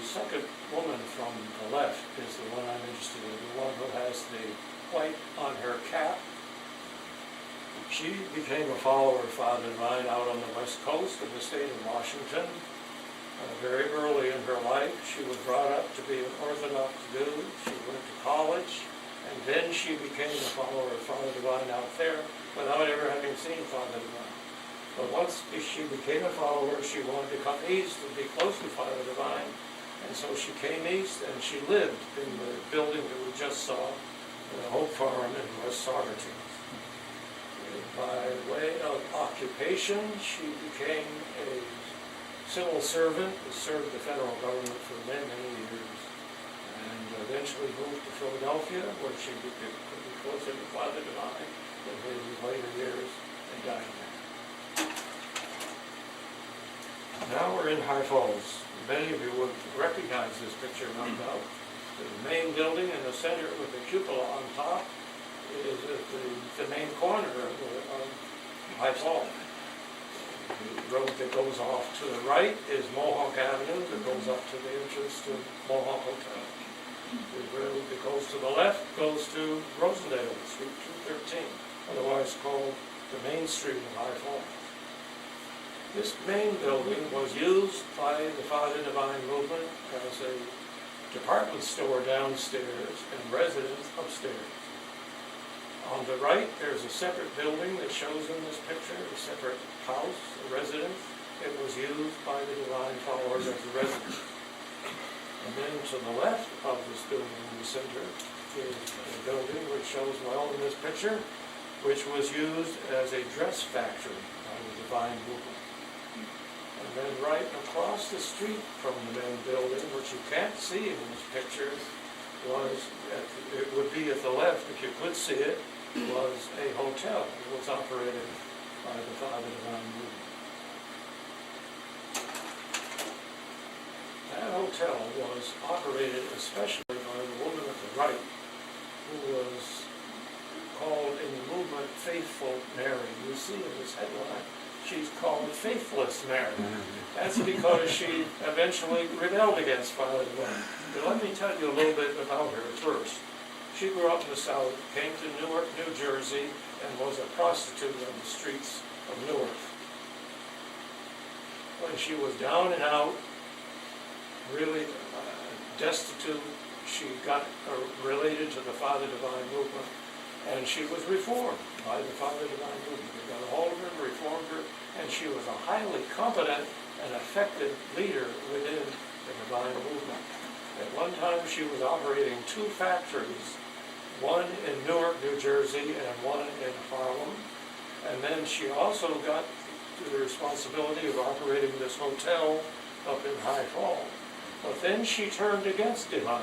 second woman from the left is the one I'm interested in, the one who has the white on her cap. She became a follower of Father Divine out on the west coast of the state of Washington. Very early in her life, she was brought up to be an Orthodox Jew. She went to college, and then she became a follower of Father Divine out there without ever having seen Father Divine. But once she became a follower, she wanted to come east and be close to Father Divine. And so she came east, and she lived in the building that we just saw, the Hope Farm in West Saugerties. By way of occupation, she became a civil servant who served the federal government for many, many years, and eventually moved to Philadelphia, where she could be closer to Father Divine in his later years, and died there. Now we're in High Falls. Many of you would recognize this picture, no doubt. The main building in the center with the cupola on top is at the main corner of High Falls. The road that goes off to the right is Mohawk Avenue that goes up to the entrance to Mohawk Hotel. The road that goes to the left goes to Rosendale, Street 213, otherwise called the Main Street of High Falls. This main building was used by the Father Divine movement as a department store downstairs and residence upstairs. On the right, there's a separate building that shows in this picture, a separate house, a residence. It was used by the Divine followers as a residence. And then to the left of this building in the center is a building which shows well in this picture, which was used as a dress factory by the Divine movement. And then right across the street from the main building, which you can't see in this picture, it would be at the left, if you could see it, was a hotel that was operated by the Father Divine movement. That hotel was operated especially by the woman at the right, who was called in the movement Faithful Mary. You see in this headline, she's called Faithless Mary. That's because she eventually rebelled against Father Divine. But let me tell you a little bit about her first. She grew up in the South, came to Newark, New Jersey, and was a prostitute on the streets of Newark. When she was down and out, really destitute, she got related to the Father Divine movement, and she was reformed by the Father Divine movement. They got a hold of her, reformed her, and she was a highly competent and effective leader within the Divine movement. At one time, she was operating 2 factories, one in Newark, New Jersey, and one in Harlem. And then she also got the responsibility of operating this hotel up in High Falls. But then she turned against Divine.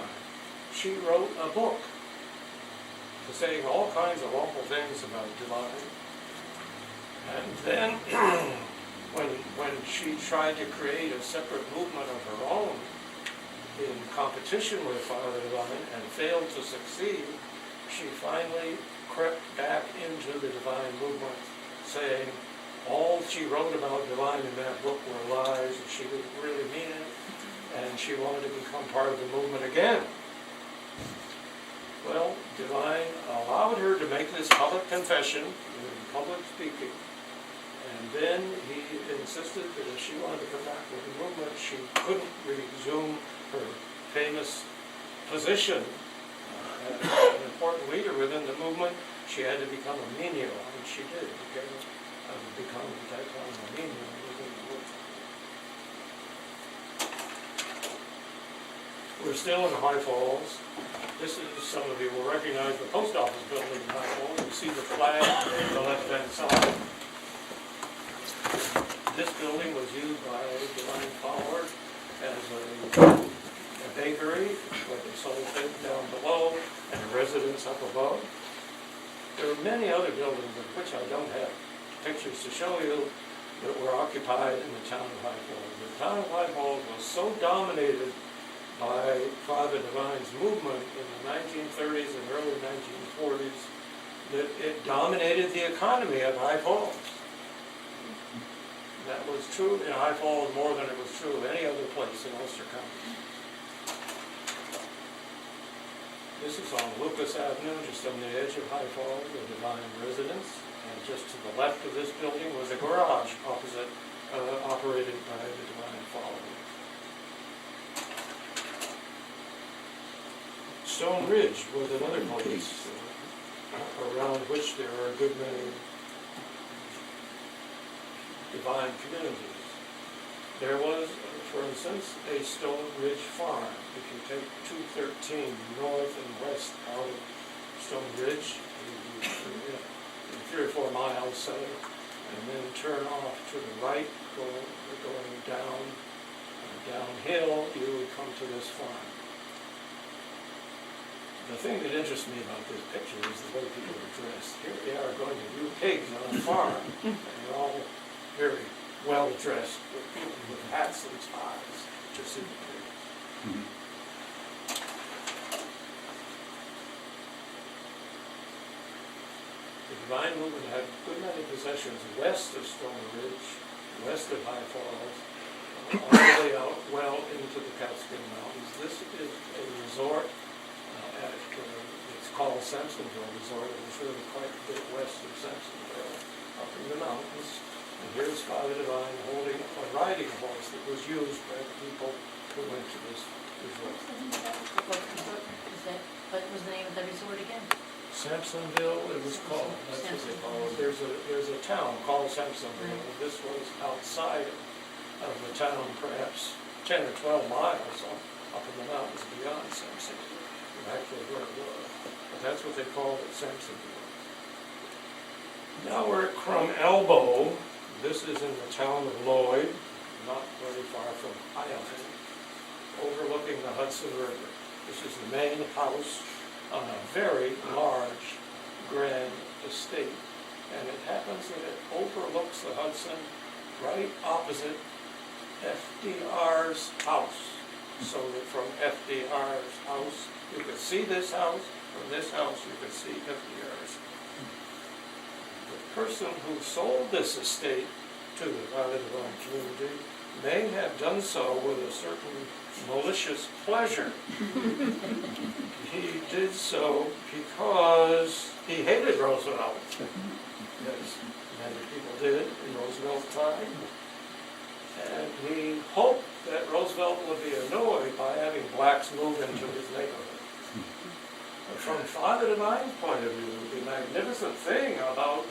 She wrote a book saying all kinds of awful things about Divine. And then when she tried to create a separate movement of her own in competition with Father Divine and failed to succeed, she finally crept back into the Divine movement, saying all she wrote about Divine in that book were lies, and she didn't really mean it, and she wanted to become part of the movement again. Well, Divine allowed her to make this public confession in public speaking, and then he insisted that if she wanted to come back with the movement, she couldn't resume her famous position as an important leader within the movement. She had to become a menial, and she did. Become at that time a menial within the movement. We're still in High Falls. This is, some of you will recognize the post office building in High Falls. You see the flag on the left-hand side. This building was used by Divine followers as a bakery, where they sold things down below, and a residence up above. There are many other buildings of which I don't have pictures to show you that were occupied in the town of High Falls. The town of High Falls was so dominated by Father Divine's movement in the 1930s and early 1940s that it dominated the economy of High Falls. That was true in High Falls more than it was true of any other place in Ulster County. This is on Lucas Avenue, just on the edge of High Falls, the Divine residence. And just to the left of this building was a garage opposite, operated by the Divine followers. Stone Ridge was another place around which there are a good many Divine communities. There was, for instance, a Stone Ridge farm. If you take 213 north and west out of Stone Ridge, 3 or 4 miles, say, and then turn off to the right, going downhill, you would come to this farm. The thing that interests me about this picture is the way people are dressed. Here they are going to view pigs on a farm, and they're all very well dressed, with people with hats and ties, to see the pigs. Mm-hmm. The Divine movement had a good many possessions west of Stone Ridge, west of High Falls, all the way out well into the Catskill Mountains. This is a resort. It's called Sampsonville Resort. It was really quite a bit west of Sampsonville, up in the mountains. And here's Father Divine holding a riding horse that was used by the people who went to this resort. What was the name of the resort again? Sampsonville, it was called. That's what they call it. There's a town called Sampsonville. Right. This was outside of the town, perhaps 10 or 12 miles up in the mountains beyond Sampsonville. Actually where it was. But that's what they called it, Sampsonville. Now we're at Crum Elbow. This is in the town of Lloyd, not very far from Highland, overlooking the Hudson River. This is the main house on a very large, grand estate. And it happens that it overlooks the Hudson right opposite FDR's house. So that from FDR's house, you could see this house. From this house, you could see FDR's. The person who sold this estate to the Valley Divine community may have done so with a certain malicious pleasure. He did so because he hated Roosevelt, as many people did in Roosevelt's time. And he hoped that Roosevelt would be annoyed by having blacks move into his neighborhood. But from Father Divine's point of view, the magnificent thing about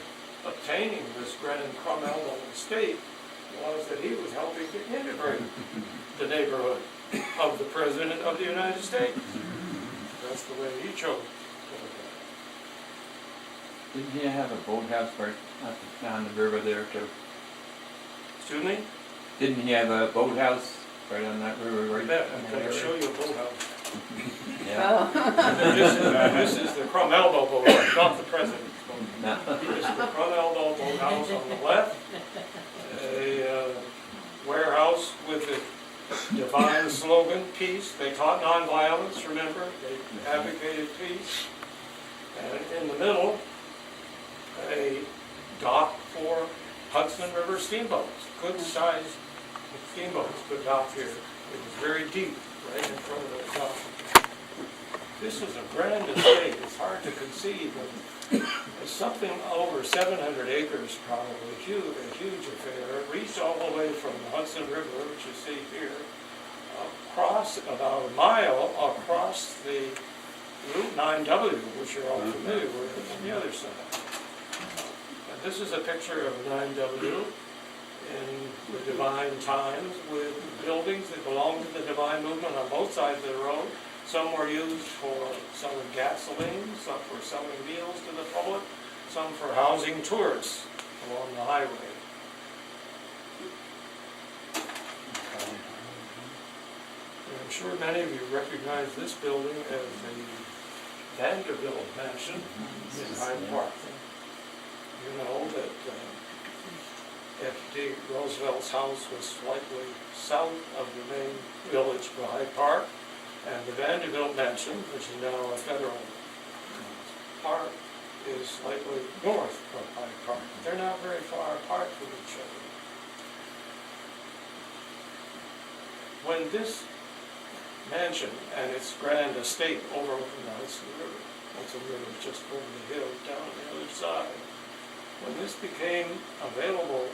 obtaining this Grand Crum Elbow estate was that he was helping to integrate the neighborhood of the President of the United States. That's the way he chose to look at it. Didn't he have a boathouse right up down the river there too? Excuse me? Didn't he have a boathouse right on that river? Right. I bet. I'm going to show you a boathouse. Yeah. This is the Crum Elbow boathouse, not the President's boathouse. No. This is the Crum Elbow boathouse on the left. A warehouse with the Divine slogan, peace. They taught nonviolence, remember? They advocated peace. And in the middle, a dock for Hudson River steamboats. Good sized steamboats could dock here. It was very deep, right in front of the dock. This was a grand estate. It's hard to conceive. It's something over 700 acres, probably, a huge affair. It reached all the way from the Hudson River, which you see here, across about a mile across the Route 9W, which you're all familiar with, on the other side. And this is a picture of 9W in the Divine times with buildings that belonged to the Divine movement on both sides of the road. Some were used for selling gasoline, some for selling meals to the public, some for housing tourists along the highway. And I'm sure many of you recognize this building as the Vanderbilt Mansion in Hyde Park. You know that F.D. Roosevelt's house was slightly south of the main village of Hyde Park. And the Vanderbilt Mansion, which is now a federal park, is slightly north of Hyde Park. They're not very far apart from each other. When this mansion and its grand estate overlooking the Hudson River. Hudson River is just over the hill down on the other side. When this became available